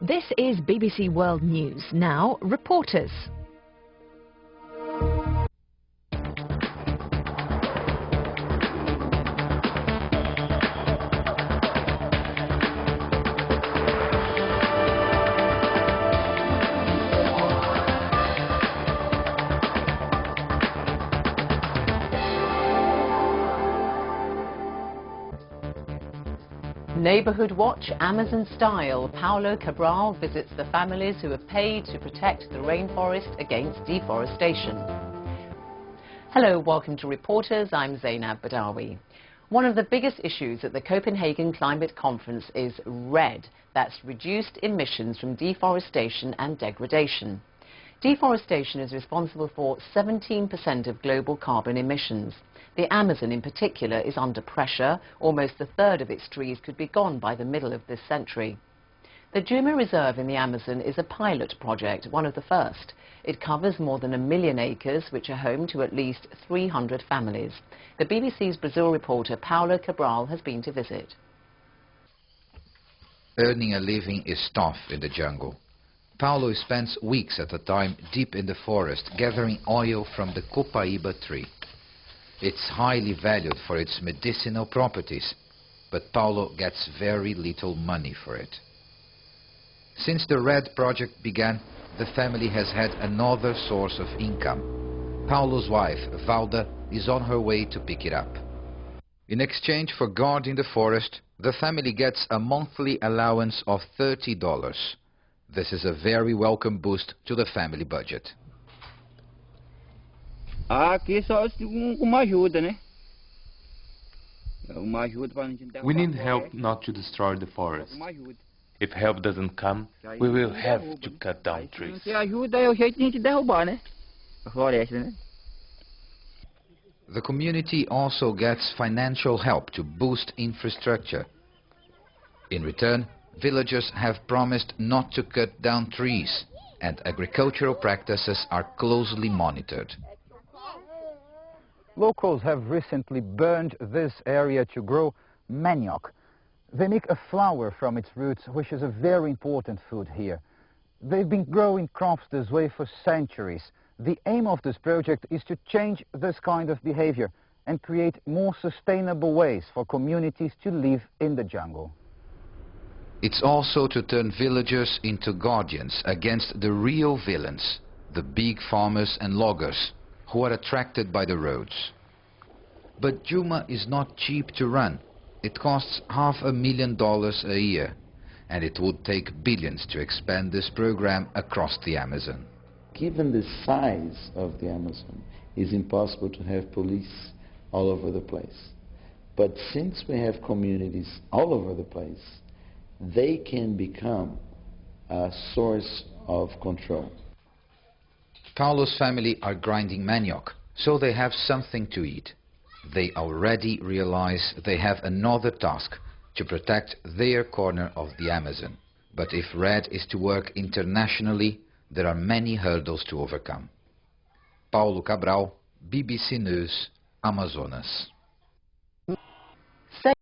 This is BBC World News. Now, reporters. Neighbourhood Watch, Amazon style. Paulo Cabral visits the families who have paid to protect the rainforest against deforestation. Hello, welcome to Reporters. I'm Zainab Badawi. One of the biggest issues at the Copenhagen Climate Conference is REDD. That's reduced emissions from deforestation and degradation. Deforestation is responsible for 17% of global carbon emissions. The Amazon in particular is under pressure. Almost a third of its trees could be gone by the middle of this century. The Juma Reserve in the Amazon is a pilot project, one of the first. It covers more than 1 million acres, which are home to at least 300 families. The BBC's Brazil reporter Paulo Cabral has been to visit. Earning a living is tough in the jungle. Paulo spends weeks at a time deep in the forest gathering oil from the Copaíba tree. It's highly valued for its medicinal properties, but Paulo gets very little money for it. Since the REDD project began, the family has had another source of income. Paulo's wife, Valda, is on her way to pick it up. In exchange for guarding the forest, the family gets a monthly allowance of $30. This is a very welcome boost to the family budget. Aqui só uma ajuda, né? We need help not to destroy the forest. If help doesn't come, we will have to cut down trees. Se ajuda é o jeito de a gente derrubar, né? A floresta, né? The community also gets financial help to boost infrastructure. In return, villagers have promised not to cut down trees, and agricultural practices are closely monitored. Locals have recently burned this area to grow manioc. They make a flour from its roots, which is a very important food here. They've been growing crops this way for centuries. The aim of this project is to change this kind of behavior and create more sustainable ways for communities to live in the jungle. It's also to turn villagers into guardians against the real villains, the big farmers and loggers, who are attracted by the roads. But Juma is not cheap to run. It costs $500,000 a year, and it would take billions to expand this program across the Amazon. Given the size of the Amazon, it's impossible to have police all over the place. But since we have communities all over the place, they can become a source of control. Paulo's family are grinding manioc, so they have something to eat. They already realize they have another task, to protect their corner of the Amazon. But if REDD is to work internationally, there are many hurdles to overcome. Paulo Cabral, BBC News, Amazonas.